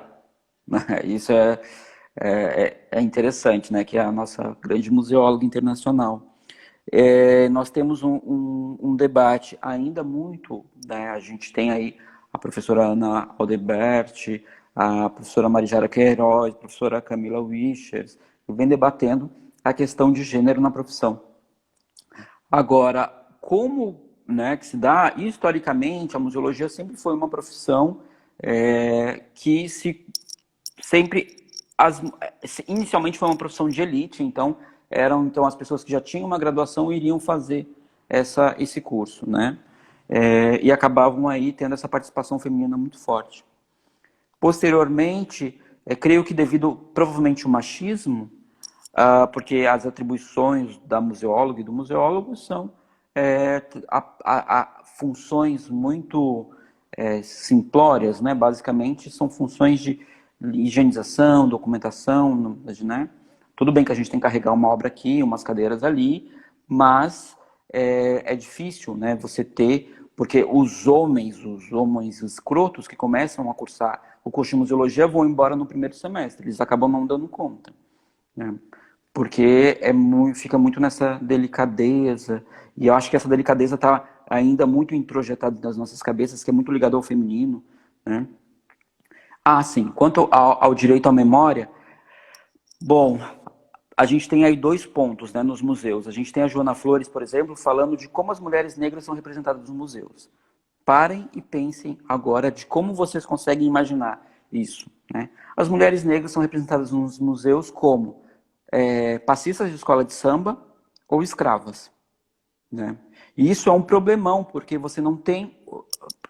Né? Isso é interessante, né? Que é a nossa grande museóloga internacional. Nós temos um debate ainda muito, né? A gente tem aí a professora Ana Aldebert, a professora Marijara Queiroz, a professora Camila Wichers, que vem debatendo a questão de gênero na profissão. Agora, como, né, que se dá, historicamente, a museologia sempre foi uma profissão que inicialmente foi uma profissão de elite, então eram as pessoas que já tinham uma graduação iriam fazer esse curso, né? E acabavam aí tendo essa participação feminina muito forte. Posteriormente, creio que devido provavelmente ao machismo, porque as atribuições da museóloga e do museólogo são funções muito simplórias, né? Basicamente são funções de higienização, documentação, né? Tudo bem que a gente tem que carregar uma obra aqui, umas cadeiras ali, mas é difícil, né? Você ter, porque os homens escrotos que começam a cursar o curso de museologia vão embora no primeiro semestre, eles acabam não dando conta, né? Porque fica muito nessa delicadeza, e eu acho que essa delicadeza está ainda muito introjetada nas nossas cabeças, que é muito ligado ao feminino, né? Sim, quanto ao direito à memória, bom, a gente tem aí 2 pontos, né, nos museus. A gente tem a Joana Flores, por exemplo, falando de como as mulheres negras são representadas nos museus. Parem e pensem agora de como vocês conseguem imaginar isso, né? As mulheres negras são representadas nos museus como passistas de escola de samba ou escravas, né? E isso é um problemão, porque você não tem...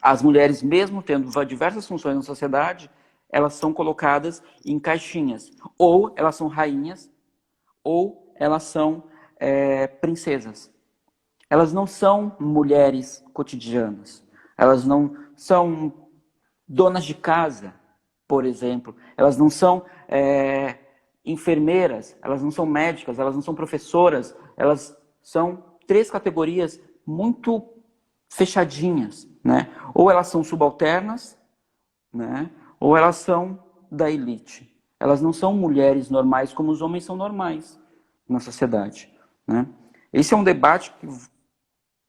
As mulheres, mesmo tendo diversas funções na sociedade, elas são colocadas em caixinhas. Ou elas são rainhas, ou elas são princesas. Elas não são mulheres cotidianas. Elas não são donas de casa, por exemplo. Elas não são enfermeiras, elas não são médicas, elas não são professoras. Elas são 3 categorias muito fechadinhas, né? Ou elas são subalternas, né? Ou elas são da elite. Elas não são mulheres normais como os homens são normais na sociedade, né? Esse é um debate que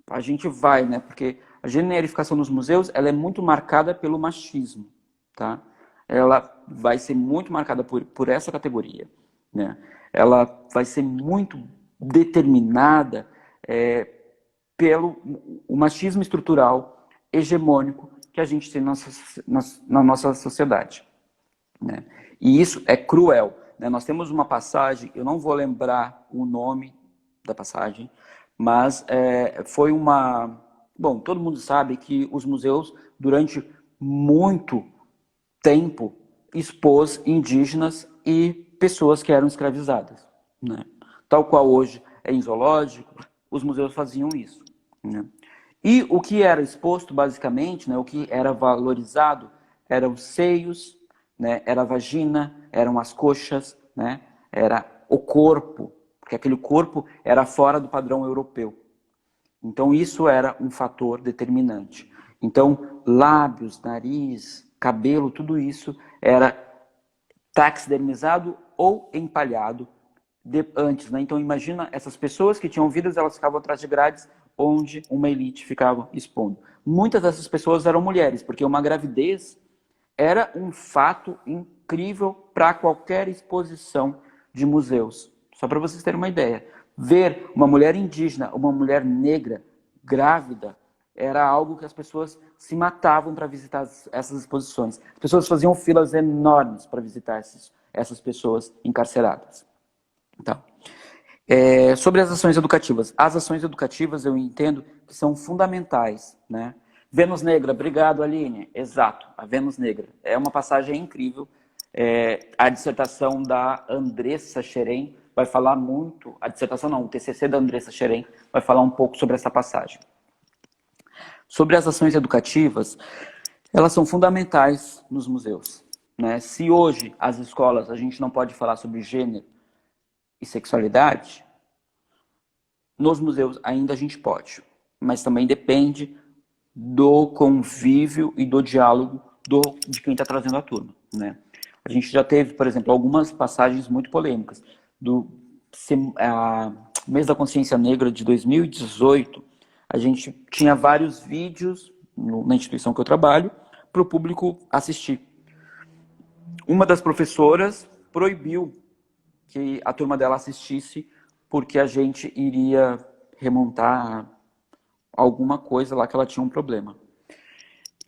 a gente vai, né? Porque a generificação dos museus, ela é muito marcada pelo machismo, tá? Ela vai ser muito marcada por essa categoria, né? Ela vai ser muito determinada pelo o machismo estrutural hegemônico que a gente tem na nossa sociedade, né? E isso é cruel, né? Nós temos uma passagem, eu não vou lembrar o nome da passagem, mas foi uma... Bom, todo mundo sabe que os museus, durante muito tempo, expôs indígenas e pessoas que eram escravizadas, né? Tal qual hoje é em zoológico, os museus faziam isso, né? E o que era exposto, basicamente, né, o que era valorizado, eram os seios, né, era a vagina, eram as coxas, né, era o corpo, porque aquele corpo era fora do padrão europeu. Então, isso era um fator determinante. Então, lábios, nariz, cabelo, tudo isso era taxidermizado ou empalhado antes, né? Então, imagina essas pessoas que tinham vidas, elas ficavam atrás de grades onde uma elite ficava expondo. Muitas dessas pessoas eram mulheres, porque uma gravidez era um fato incrível para qualquer exposição de museus. Só para vocês terem uma ideia. Ver uma mulher indígena, uma mulher negra, grávida, era algo que as pessoas se matavam para visitar essas exposições. As pessoas faziam filas enormes para visitar essas pessoas encarceradas. Então, sobre as ações educativas. As ações educativas eu entendo que são fundamentais, né? Vênus Negra, obrigado, Aline. Exato, a Vênus Negra. É uma passagem incrível. A dissertação da Andressa Xerém vai falar muito, a dissertação não, o TCC da Andressa Xerém vai falar um pouco sobre essa passagem. Sobre as ações educativas, elas são fundamentais nos museus, né? Se hoje as escolas a gente não pode falar sobre gênero e sexualidade, nos museus ainda a gente pode, mas também depende do convívio e do diálogo de quem está trazendo a turma, né? A gente já teve, por exemplo, algumas passagens muito polêmicas. Do mês da consciência negra de 2018, a gente tinha vários vídeos na instituição que eu trabalho para o público assistir. Uma das professoras proibiu que a turma dela assistisse porque a gente iria remontar alguma coisa lá que ela tinha um problema.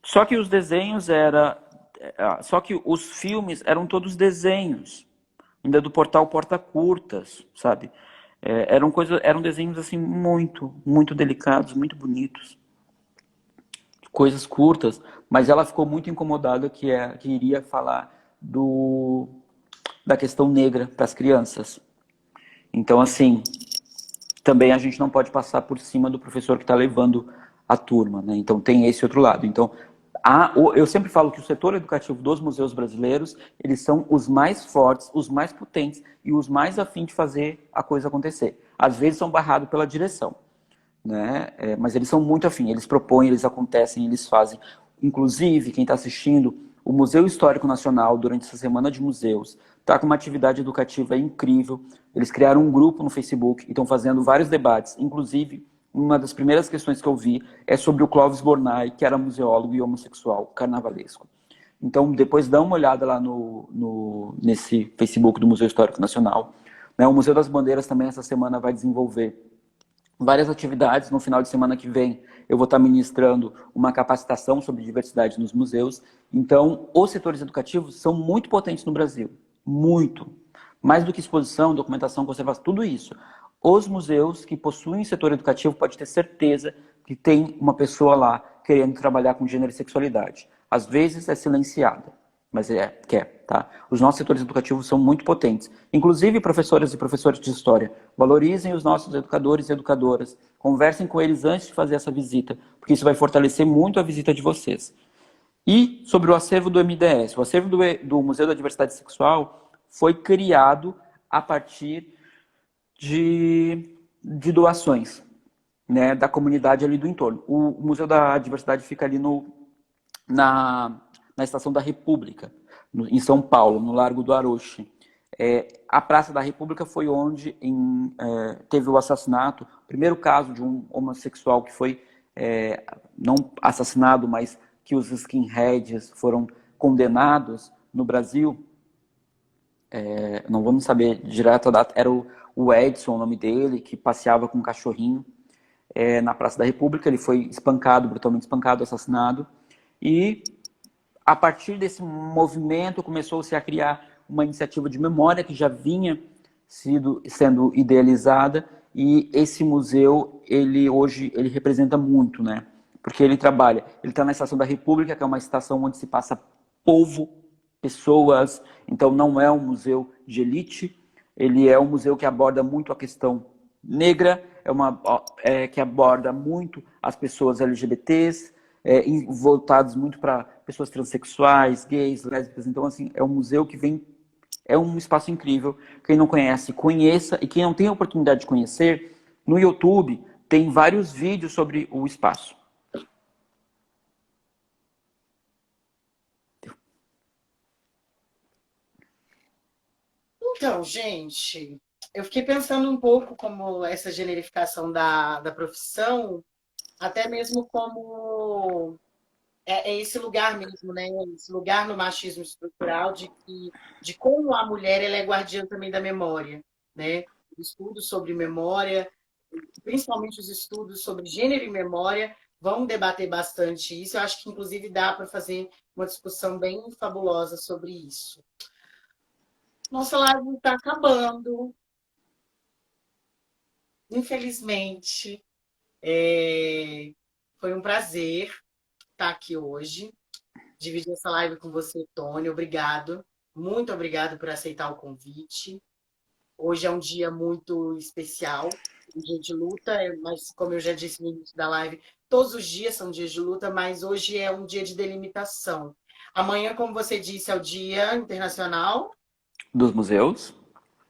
Só que os desenhos só que os filmes eram todos desenhos, ainda do portal Porta Curtas, sabe? Eram desenhos assim muito, muito delicados, muito bonitos. Coisas curtas, mas ela ficou muito incomodada que iria falar da questão negra para as crianças. Então, assim, também a gente não pode passar por cima do professor que está levando a turma, né? Então tem esse outro lado. Então, eu sempre falo que o setor educativo dos museus brasileiros, eles são os mais fortes, os mais potentes e os mais afim de fazer a coisa acontecer. Às vezes são barrados pela direção, né? Mas eles são muito afim, eles propõem, eles acontecem, eles fazem. Inclusive, quem está assistindo, o Museu Histórico Nacional, durante essa semana de museus, está com uma atividade educativa incrível. Eles criaram um grupo no Facebook e estão fazendo vários debates. Inclusive, uma das primeiras questões que eu vi é sobre o Clóvis Bornai, que era museólogo e homossexual, carnavalesco. Então, depois dá uma olhada lá nesse Facebook do Museu Histórico Nacional. O Museu das Bandeiras também essa semana vai desenvolver várias atividades. No final de semana que vem eu vou estar ministrando uma capacitação sobre diversidade nos museus. Então, os setores educativos são muito potentes no Brasil. Muito. Mais do que exposição, documentação, conservação, tudo isso. Os museus que possuem setor educativo pode ter certeza que tem uma pessoa lá querendo trabalhar com gênero e sexualidade. Às vezes é silenciada, mas quer, tá? Os nossos setores educativos são muito potentes. Inclusive, professoras e professores de história, valorizem os nossos educadores e educadoras. Conversem com eles antes de fazer essa visita, porque isso vai fortalecer muito a visita de vocês. E sobre o acervo do MDS. O acervo do Museu da Diversidade Sexual foi criado a partir de doações, né, da comunidade ali do entorno. O Museu da Diversidade fica ali na Estação da República, em São Paulo, no Largo do Aroche. A Praça da República foi onde teve o assassinato, o primeiro caso de um homossexual que foi, não assassinado, mas que os skinheads foram condenados no Brasil. Não vamos saber direto a data, era o Edson, o nome dele, que passeava com um cachorrinho na Praça da República. Ele foi espancado, brutalmente espancado, assassinado, e a partir desse movimento começou-se a criar uma iniciativa de memória que já vinha sendo idealizada, e esse museu, hoje ele representa muito, né? Porque ele está na Estação da República, que é uma estação onde se passa povo, pessoas, então não é um museu de elite, ele é um museu que aborda muito a questão negra, que aborda muito as pessoas LGBTs, voltados muito para pessoas transexuais, gays, lésbicas. Então, assim, é um museu que é um espaço incrível. Quem não conhece, conheça, e quem não tem a oportunidade de conhecer, no YouTube tem vários vídeos sobre o espaço. Então, gente, eu fiquei pensando um pouco como essa generificação da profissão, até mesmo como é esse lugar mesmo, né? Esse lugar no machismo estrutural de como a mulher ela é guardiã também da memória, né? Estudos sobre memória, principalmente os estudos sobre gênero e memória, vão debater bastante isso. Eu acho que, inclusive, dá para fazer uma discussão bem fabulosa sobre isso. Nossa live está acabando, infelizmente. Foi um prazer estar aqui hoje, dividir essa live com você, Tony. Obrigado. Muito obrigado por aceitar o convite. Hoje é um dia muito especial, um dia de luta, mas como eu já disse no início da live, todos os dias são dias de luta, mas hoje é um dia de delimitação. Amanhã, como você disse, é o Dia Internacional Dos museus.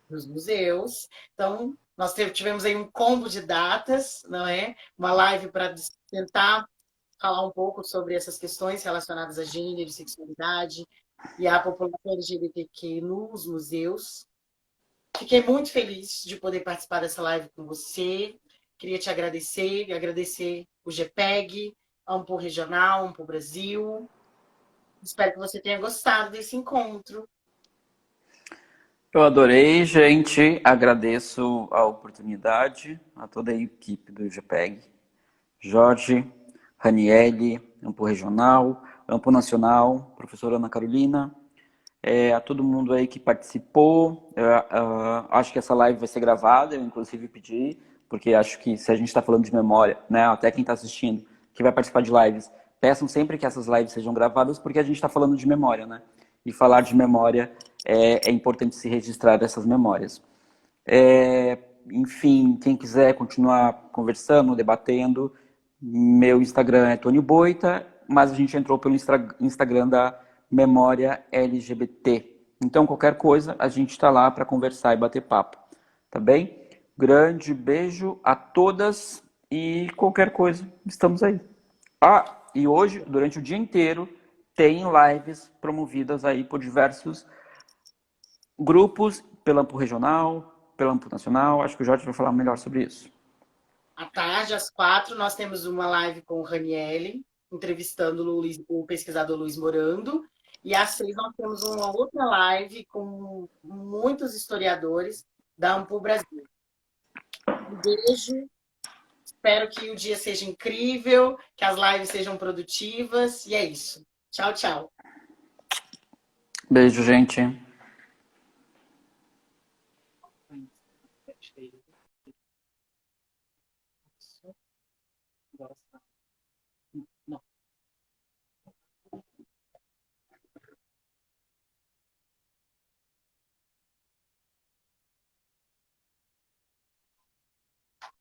dos Museus. Então, nós tivemos aí um combo de datas, não é? Uma live para tentar falar um pouco sobre essas questões relacionadas a gênero, sexualidade e a população LGBTQ nos museus. Fiquei muito feliz de poder participar dessa live com você. Queria te agradecer, agradecer o GPEG, a Ampul Regional, a Ampul Brasil. Espero que você tenha gostado desse encontro. Eu adorei, gente. Agradeço a oportunidade, a toda a equipe do GPEG. Jorge, Raniele, Ampo Regional, Ampo Nacional, professora Ana Carolina, a todo mundo aí que participou. Acho que essa live vai ser gravada, eu inclusive pedi, porque acho que se a gente está falando de memória, né, até quem está assistindo, que vai participar de lives, peçam sempre que essas lives sejam gravadas, porque a gente está falando de memória, né? E falar de memória é importante se registrar essas memórias. Enfim, quem quiser continuar conversando, debatendo, meu Instagram é Tony Boita, mas a gente entrou pelo Instagram da Memória LGBT. Então, qualquer coisa, a gente está lá para conversar e bater papo. Tá bem? Grande beijo a todas e qualquer coisa, estamos aí. E hoje, durante o dia inteiro, tem lives promovidas aí por diversos grupos, pela Ampo Regional, pela Ampo Nacional. Acho que o Jorge vai falar melhor sobre isso. À tarde, às 4, nós temos uma live com o Raniele, entrevistando o pesquisador Luiz Morando. E às 6 nós temos uma outra live com muitos historiadores da Ampul Brasil. Um beijo. Espero que o dia seja incrível, que as lives sejam produtivas. E é isso. Tchau, tchau. Beijo, gente. Não.